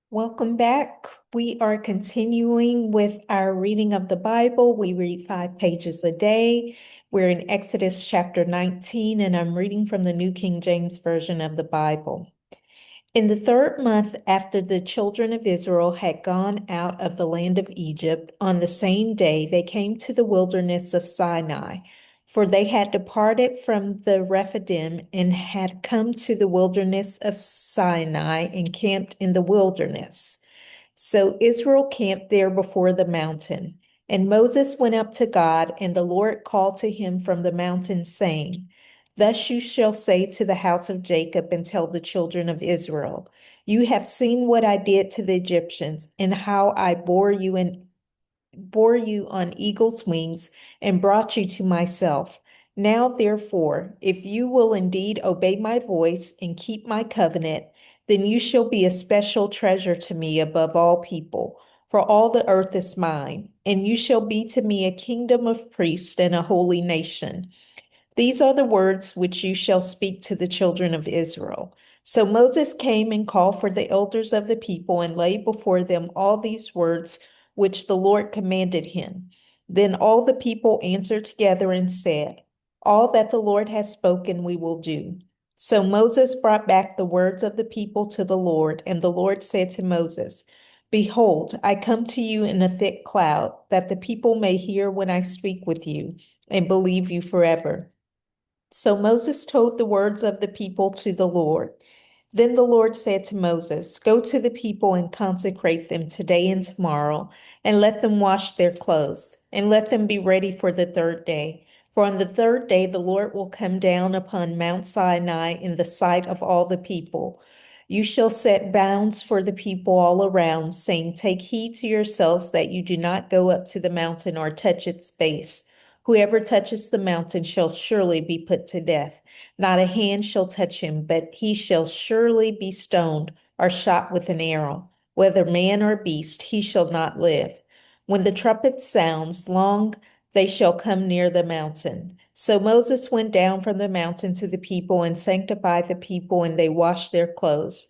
Welcome back. We are continuing with our reading of the Bible. We read 5 pages a day. We're in Exodus chapter 19, and I'm reading from the New King James Version of the Bible. In the 3rd month after the children of Israel had gone out of the land of Egypt, on the same day they came to the wilderness of Sinai, for they had departed from the Rephidim and had come to the wilderness of Sinai and camped in the wilderness. So Israel camped there before the mountain. And Moses went up to God, and the Lord called to him from the mountain, saying, Thus you shall say to the house of Jacob and tell the children of Israel, You have seen what I did to the Egyptians, and how I bore you on eagle's wings and brought you to myself. Now, therefore, if you will indeed obey my voice and keep my covenant, then you shall be a special treasure to me above all people, for all the earth is mine, and you shall be to me a kingdom of priests and a holy nation. These are the words which you shall speak to the children of Israel. So Moses came and called for the elders of the people and laid before them all these words which the Lord commanded him. Then all the people answered together and said, All that the Lord has spoken we will do. So Moses brought back the words of the people to the Lord, and the Lord said to Moses, Behold, I come to you in a thick cloud, that the people may hear when I speak with you, and believe you forever. So Moses told the words of the people to the Lord. Then the Lord said to Moses, Go to the people and consecrate them today and tomorrow, and let them wash their clothes, and let them be ready for the 3rd day. For on the 3rd day the Lord will come down upon Mount Sinai in the sight of all the people. You shall set bounds for the people all around, saying, Take heed to yourselves that you do not go up to the mountain or touch its base. Whoever touches the mountain shall surely be put to death. Not a hand shall touch him, but he shall surely be stoned or shot with an arrow. Whether man or beast, he shall not live. When the trumpet sounds, long they shall come near the mountain. So Moses went down from the mountain to the people and sanctified the people, and they washed their clothes.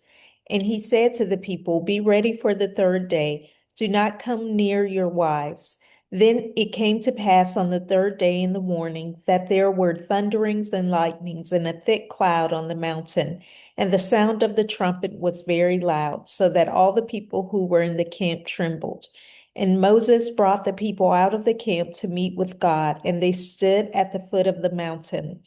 And he said to the people, Be ready for the 3rd day. Do not come near your wives. Then it came to pass on the 3rd day in the morning that there were thunderings and lightnings and a thick cloud on the mountain, and the sound of the trumpet was very loud, so that all the people who were in the camp trembled. And Moses brought the people out of the camp to meet with God, and they stood at the foot of the mountain.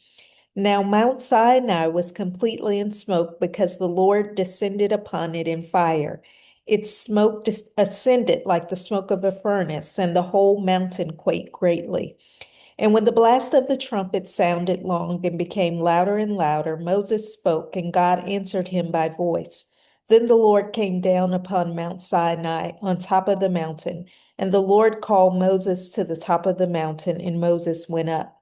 Now Mount Sinai was completely in smoke because the Lord descended upon it in fire. Its smoke ascended like the smoke of a furnace, and the whole mountain quaked greatly. And when the blast of the trumpet sounded long and became louder and louder, Moses spoke, and God answered him by voice. Then the Lord came down upon Mount Sinai on top of the mountain, and the Lord called Moses to the top of the mountain, and Moses went up.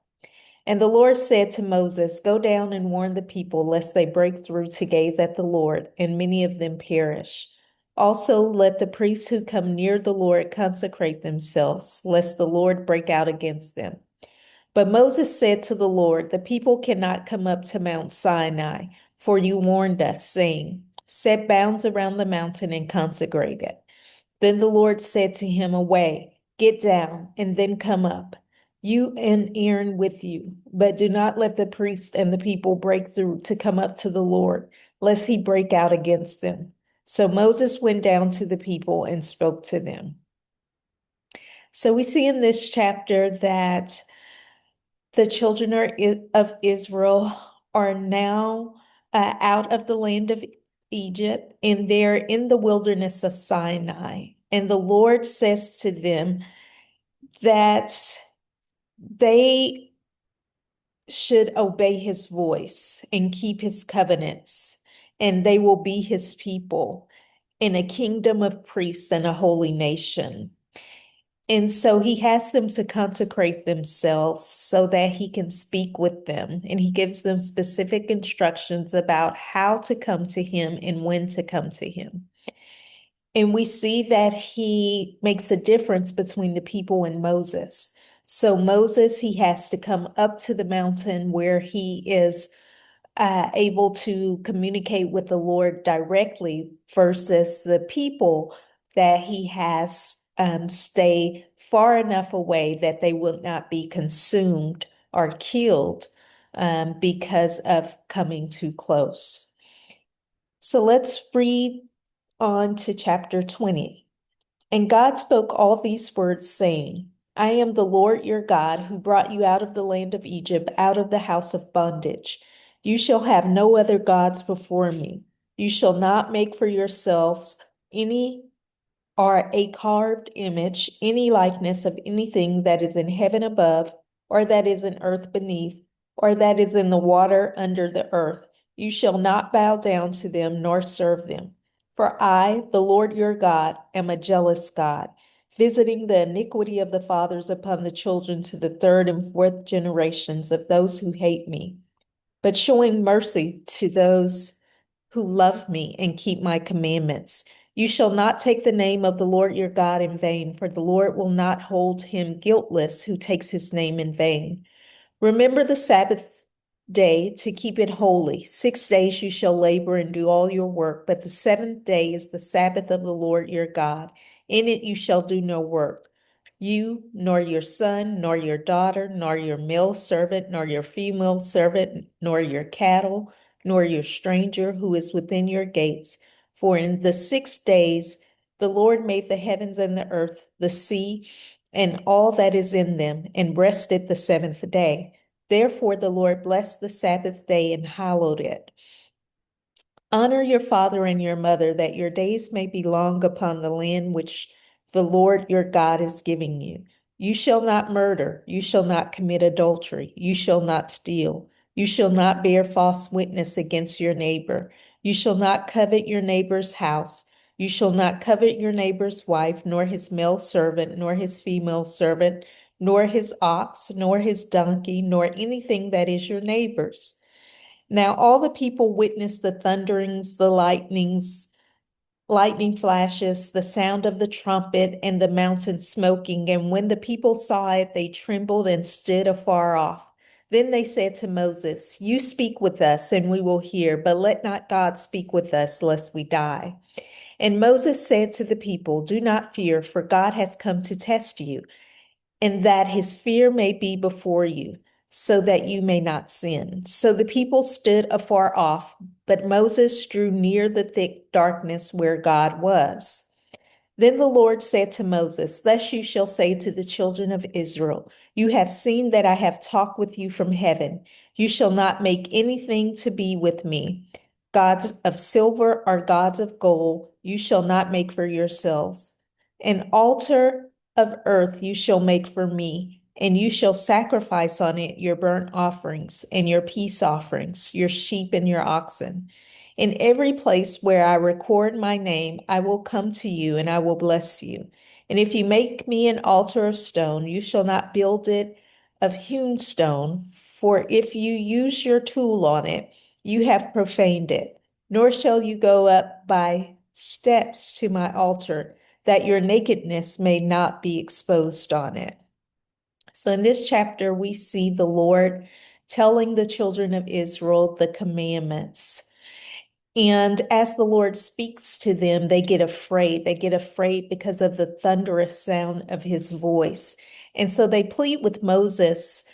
And the Lord said to Moses, Go down and warn the people, lest they break through to gaze at the Lord, and many of them perish. Also, let the priests who come near the Lord consecrate themselves, lest the Lord break out against them. But Moses said to the Lord, The people cannot come up to Mount Sinai, for you warned us, saying, Set bounds around the mountain and consecrate it. Then the Lord said to him, Away, get down, and then come up, you and Aaron with you. But do not let the priests and the people break through to come up to the Lord, lest he break out against them. So Moses went down to the people and spoke to them. So we see in this chapter that the children of Israel are now out of the land of Egypt, and they're in the wilderness of Sinai. And the Lord says to them that they should obey his voice and keep his covenants, and they will be his people in a kingdom of priests and a holy nation. And so he has them to consecrate themselves so that he can speak with them. And he gives them specific instructions about how to come to him and when to come to him. And we see that he makes a difference between the people and Moses. So Moses, he has to come up to the mountain where he is able to communicate with the Lord directly versus the people that he has stay far enough away that they will not be consumed or killed because of coming too close. So let's read on to chapter 20. And God spoke all these words, saying, I am the Lord your God who brought you out of the land of Egypt, out of the house of bondage. You shall have no other gods before me. You shall not make for yourselves any or a carved image, any likeness of anything that is in heaven above, or that is in earth beneath, or that is in the water under the earth. You shall not bow down to them nor serve them. For I, the Lord your God, am a jealous God, visiting the iniquity of the fathers upon the children to the third and fourth generations of those who hate me, but showing mercy to those who love me and keep my commandments. You shall not take the name of the Lord your God in vain, for the Lord will not hold him guiltless who takes his name in vain. Remember the Sabbath day to keep it holy. 6 days you shall labor and do all your work, but the seventh day is the Sabbath of the Lord your God. In it you shall do no work. You, nor your son, nor your daughter, nor your male servant, nor your female servant, nor your cattle, nor your stranger who is within your gates. For in the 6 days the Lord made the heavens and the earth, the sea, and all that is in them, and rested the seventh day. Therefore the Lord blessed the Sabbath day and hallowed it. Honor your father and your mother, that your days may be long upon the land which the Lord your God is giving you. You shall not murder. You shall not commit adultery. You shall not steal. You shall not bear false witness against your neighbor. You shall not covet your neighbor's house. You shall not covet your neighbor's wife, nor his male servant, nor his female servant, nor his ox, nor his donkey, nor anything that is your neighbor's. Now all the people witnessed the thunderings, the lightning flashes, the sound of the trumpet, and the mountain smoking. And when the people saw it, they trembled and stood afar off. Then they said to Moses, You speak with us, and we will hear, but let not God speak with us, lest we die. And Moses said to the people, Do not fear, for God has come to test you, and that his fear may be before you, so that you may not sin. So the people stood afar off, but Moses drew near the thick darkness where God was. Then the Lord said to Moses, Thus you shall say to the children of Israel, You have seen that I have talked with you from heaven. You shall not make anything to be with me. Gods of silver or gods of gold, you shall not make for yourselves. An altar of earth you shall make for me, and you shall sacrifice on it your burnt offerings and your peace offerings, your sheep and your oxen. In every place where I record my name, I will come to you and I will bless you. And if you make me an altar of stone, you shall not build it of hewn stone, for if you use your tool on it, you have profaned it. Nor shall you go up by steps to my altar, that your nakedness may not be exposed on it. So in this chapter, we see the Lord telling the children of Israel the commandments. And as the Lord speaks to them, they get afraid. They get afraid because of the thunderous sound of his voice. And so they plead with Moses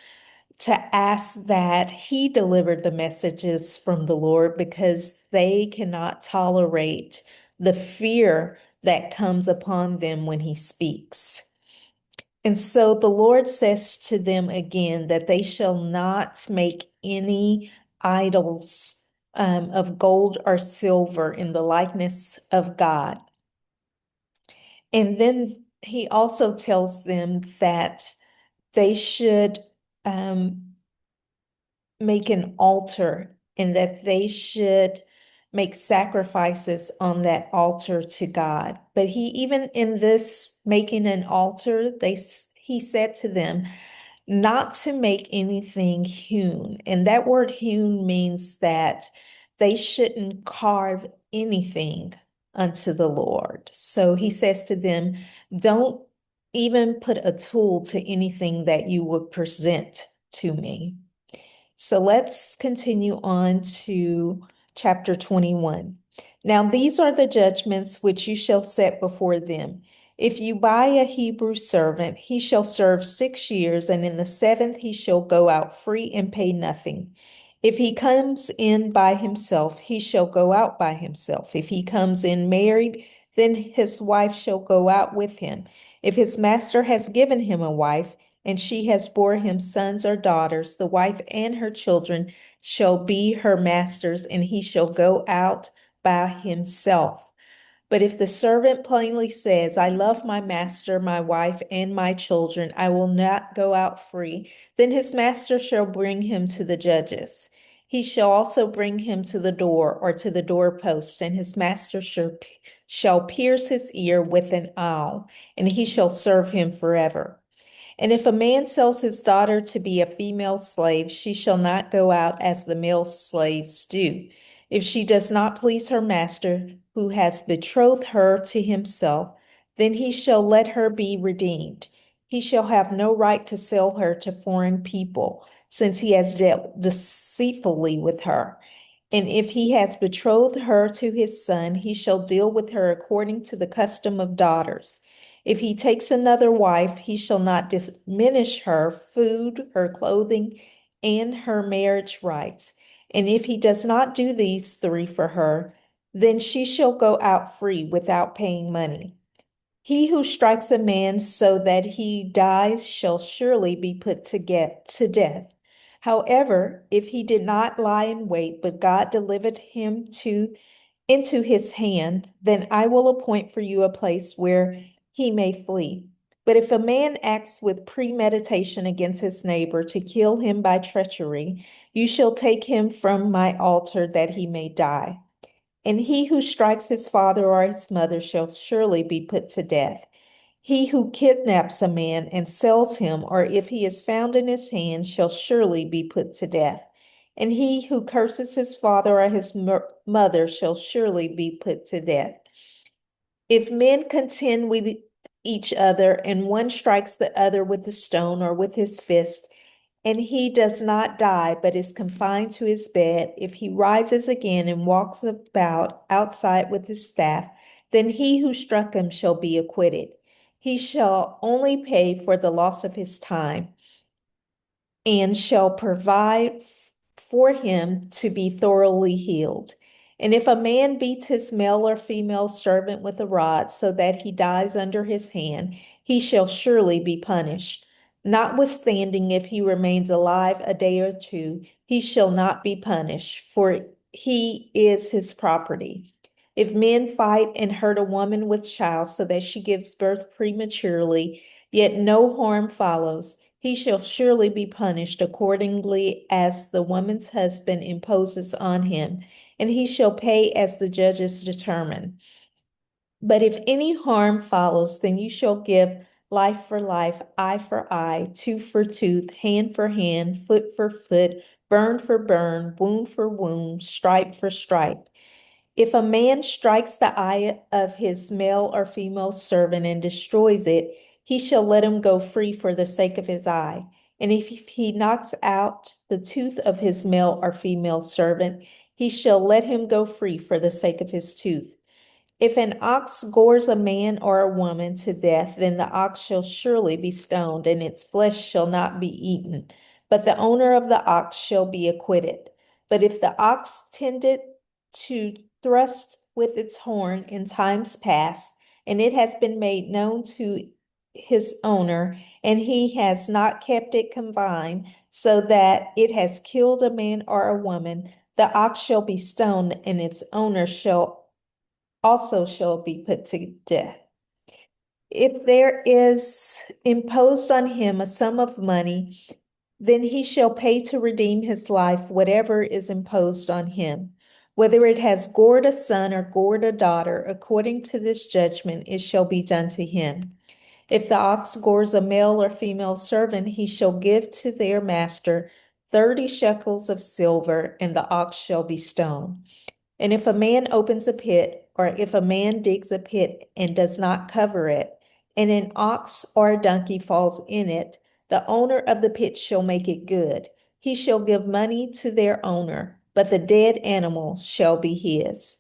to ask that he deliver the messages from the Lord because they cannot tolerate the fear that comes upon them when he speaks. And so the Lord says to them again that they shall not make any idols of gold or silver in the likeness of God. And then he also tells them that they should make an altar and that they should make sacrifices on that altar to God. But he, even in this making an altar, he said to them not to make anything hewn. And that word hewn means that they shouldn't carve anything unto the Lord. So he says to them, don't even put a tool to anything that you would present to me. So let's continue on to chapter 21. Now, these are the judgments which you shall set before them. If you buy a Hebrew servant, he shall serve 6 years, and in the seventh he shall go out free and pay nothing. If he comes in by himself, he shall go out by himself. If he comes in married, then his wife shall go out with him. If his master has given him a wife, and she has bore him sons or daughters, the wife and her children shall be her master's, and he shall go out by himself. But if the servant plainly says, I love my master, my wife, and my children, I will not go out free, then his master shall bring him to the judges. He shall also bring him to the door or to the doorpost, and his master shall pierce his ear with an awl, and he shall serve him forever. And if a man sells his daughter to be a female slave, she shall not go out as the male slaves do. If she does not please her master, who has betrothed her to himself, then he shall let her be redeemed. He shall have no right to sell her to foreign people, since he has dealt deceitfully with her. And if he has betrothed her to his son, he shall deal with her according to the custom of daughters. If he takes another wife, he shall not diminish her food, her clothing, and her marriage rights. And if he does not do these three for her, then she shall go out free without paying money. He who strikes a man so that he dies shall surely be put to death. However, if he did not lie in wait, but God delivered him into his hand, then I will appoint for you a place where he may flee. But if a man acts with premeditation against his neighbor to kill him by treachery, you shall take him from my altar that he may die. And he who strikes his father or his mother shall surely be put to death. He who kidnaps a man and sells him, or if he is found in his hand, shall surely be put to death. And he who curses his father or his mother shall surely be put to death. If men contend with each other, and one strikes the other with a stone or with his fist, and he does not die, but is confined to his bed, if he rises again and walks about outside with his staff, then he who struck him shall be acquitted. He shall only pay for the loss of his time, and shall provide for him to be thoroughly healed. And if a man beats his male or female servant with a rod so that he dies under his hand, he shall surely be punished. Notwithstanding, if he remains alive a day or two, he shall not be punished, for he is his property. If men fight and hurt a woman with child so that she gives birth prematurely, yet no harm follows, he shall surely be punished accordingly as the woman's husband imposes on him, and he shall pay as the judges determine. But if any harm follows, then you shall give life for life, eye for eye, tooth for tooth, hand for hand, foot for foot, burn for burn, wound for wound, stripe for stripe. If a man strikes the eye of his male or female servant and destroys it, he shall let him go free for the sake of his eye. And if he knocks out the tooth of his male or female servant, he shall let him go free for the sake of his tooth. If an ox gores a man or a woman to death, then the ox shall surely be stoned, and its flesh shall not be eaten, but the owner of the ox shall be acquitted. But if the ox tended to thrust with its horn in times past, and it has been made known to his owner, and he has not kept it confined, so that it has killed a man or a woman, the ox shall be stoned, and its owner shall be put to death. If there is imposed on him a sum of money, then he shall pay to redeem his life whatever is imposed on him. Whether it has gored a son or gored a daughter, according to this judgment, it shall be done to him. If the ox gores a male or female servant, he shall give to their master 30 shekels of silver, and the ox shall be stoned. And if a man opens a pit, or if a man digs a pit and does not cover it, and an ox or a donkey falls in it, the owner of the pit shall make it good. he shall give money to their owner, but the dead animal shall be his.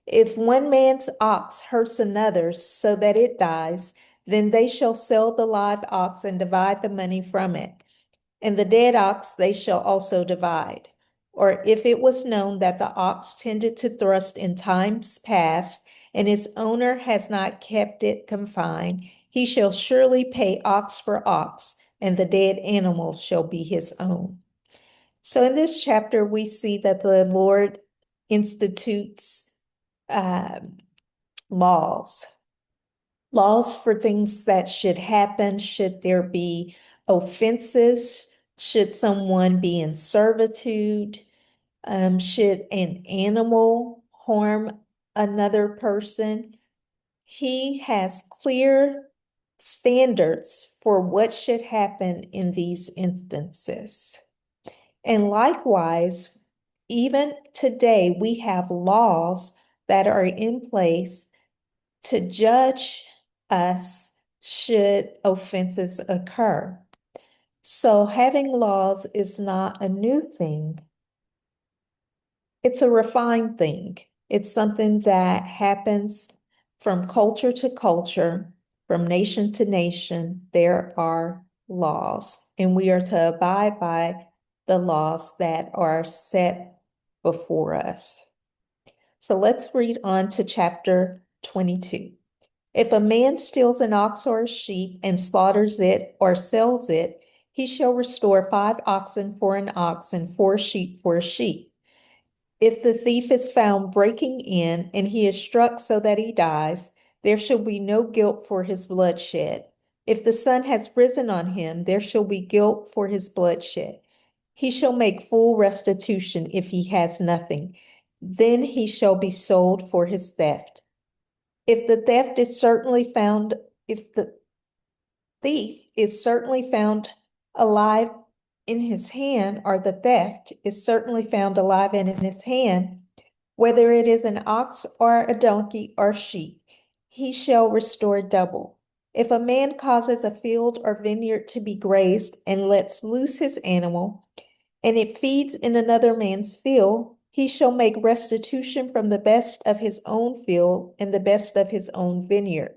If one man's ox hurts another's so that it dies, then they shall sell the live ox and divide the money from it. And the dead ox they shall also divide. Or if it was known that the ox tended to thrust in times past, and its owner has not kept it confined, he shall surely pay ox for ox, and the dead animal shall be his own. So in this chapter, we see that the Lord institutes laws for things that should happen, should there be offenses, should someone be in servitude, should an animal harm another person. He has clear standards for what should happen in these instances. And likewise, even today, we have laws that are in place to judge us should offenses occur. So having laws is not a new thing. It's a refined thing. It's something that happens from culture to culture, from nation to nation. There are laws, and we are to abide by the laws that are set before us. So let's read on to chapter 22. If a man steals an ox or a sheep and slaughters it or sells it, he shall restore 5 oxen for an ox and 4 sheep for a sheep. If the thief is found breaking in and he is struck so that he dies, there shall be no guilt for his bloodshed. If the sun has risen on him, there shall be guilt for his bloodshed. He shall make full restitution if he has nothing. Then he shall be sold for his theft. If the theft is certainly found, if the thief is certainly found alive in his hand, or the theft is certainly found alive in his hand, whether it is an ox or a donkey or sheep, he shall restore double. If a man causes a field or vineyard to be grazed and lets loose his animal, and it feeds in another man's field, he shall make restitution from the best of his own field and the best of his own vineyard.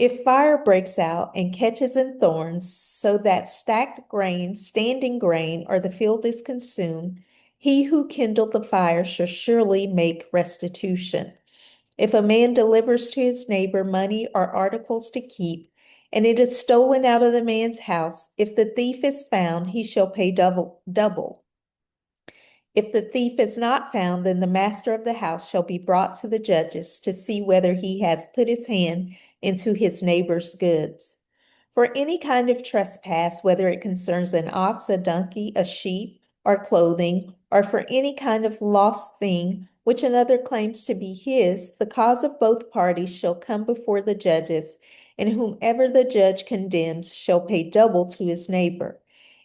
If fire breaks out and catches in thorns, so that stacked grain, standing grain, or the field is consumed, he who kindled the fire shall surely make restitution. If a man delivers to his neighbor money or articles to keep, and it is stolen out of the man's house, if the thief is found, he shall pay double. If the thief is not found, then the master of the house shall be brought to the judges to see whether he has put his hand into his neighbor's goods. For any kind of trespass, whether it concerns an ox, a donkey, a sheep, or clothing, or for any kind of lost thing which another claims to be his, the cause of both parties shall come before the judges, and whomever the judge condemns shall pay double to his neighbor.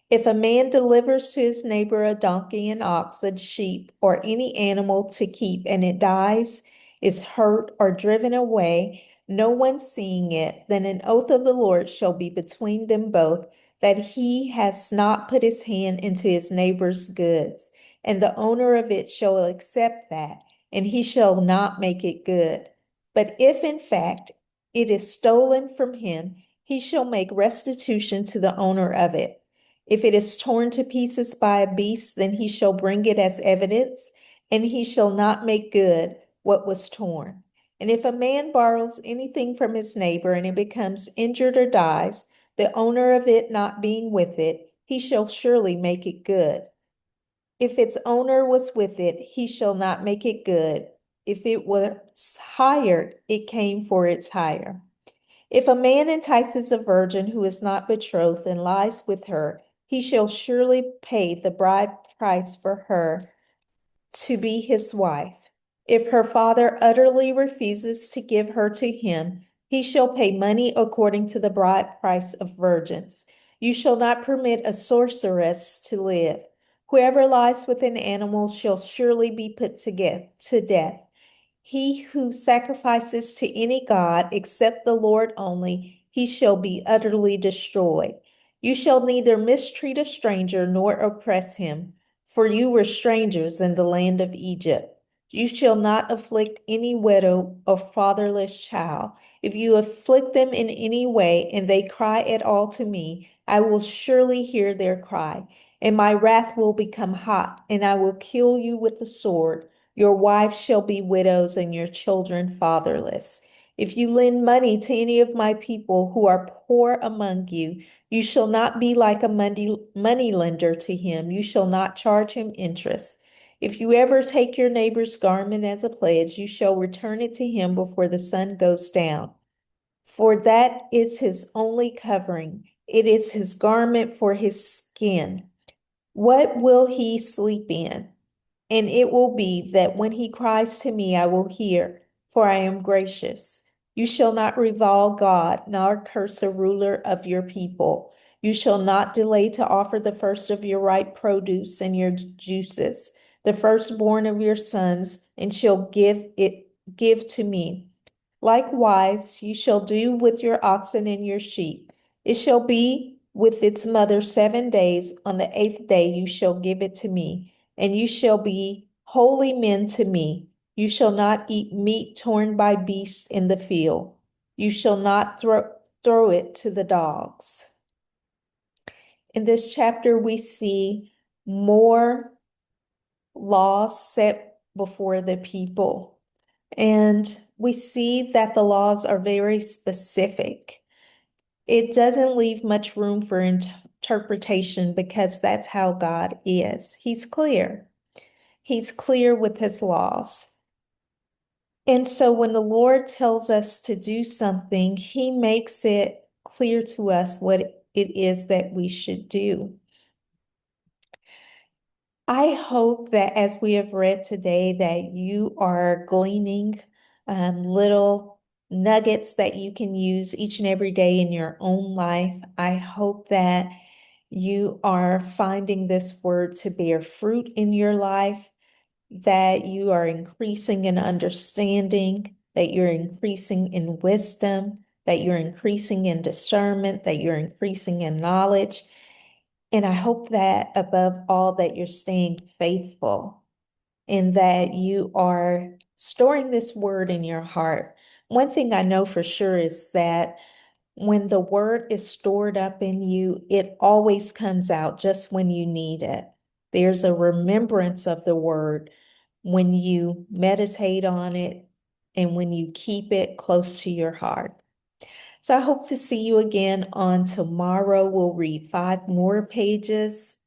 If a man delivers to his neighbor a donkey, an ox, a sheep, or any animal to keep, and it dies, is hurt, or driven away, no one seeing it, then an oath of the Lord shall be between them both, that he has not put his hand into his neighbor's goods, and the owner of it shall accept that, and he shall not make it good. But if in fact it is stolen from him, he shall make restitution to the owner of it. If it is torn to pieces by a beast, then he shall bring it as evidence, and he shall not make good what was torn. And if a man borrows anything from his neighbor and it becomes injured or dies, the owner of it not being with it, he shall surely make it good. If its owner was with it, he shall not make it good. If it was hired, it came for its hire. If a man entices a virgin who is not betrothed and lies with her, he shall surely pay the bride price for her to be his wife. If her father utterly refuses to give her to him, he shall pay money according to the bride price of virgins. You shall not permit a sorceress to live. Whoever lies with an animal shall surely be put to death. He who sacrifices to any god except the Lord only, he shall be utterly destroyed. You shall neither mistreat a stranger nor oppress him, for you were strangers in the land of Egypt. You shall not afflict any widow or fatherless child. If you afflict them in any way and they cry at all to me, I will surely hear their cry, and my wrath will become hot, and I will kill you with the sword. Your wives shall be widows and your children fatherless. If you lend money to any of my people who are poor among you, you shall not be like a money lender to him. You shall not charge him interest. If you ever take your neighbor's garment as a pledge, you shall return it to him before the sun goes down. For that is his only covering. It is his garment for his skin. What will he sleep in? And it will be that when he cries to me, I will hear, for I am gracious. You shall not revile God, nor curse a ruler of your people. You shall not delay to offer the first of your ripe produce and your juices, the firstborn of your sons, and shall give to me. Likewise, you shall do with your oxen and your sheep. It shall be with its mother 7 days. On the 8th day you shall give it to me, and you shall be holy men to me. You shall not eat meat torn by beasts in the field. You shall not throw it to the dogs. In this chapter, we see more laws set before the people. And we see that the laws are very specific. It doesn't leave much room for interpretation because that's how God is. He's clear. He's clear with his laws. And so when the Lord tells us to do something, he makes it clear to us what it is that we should do. I hope that as we have read today, that you are gleaning little nuggets that you can use each and every day in your own life. I hope that you are finding this word to bear fruit in your life, that you are increasing in understanding, that you're increasing in wisdom, that you're increasing in discernment, that you're increasing in knowledge. And I hope that above all, that you're staying faithful and that you are storing this word in your heart. One thing I know for sure is that when the word is stored up in you, it always comes out just when you need it. There's a remembrance of the word when you meditate on it and when you keep it close to your heart. So I hope to see you again on tomorrow. We'll read 5 more pages.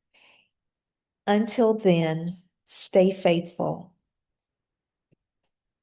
Until then, stay faithful.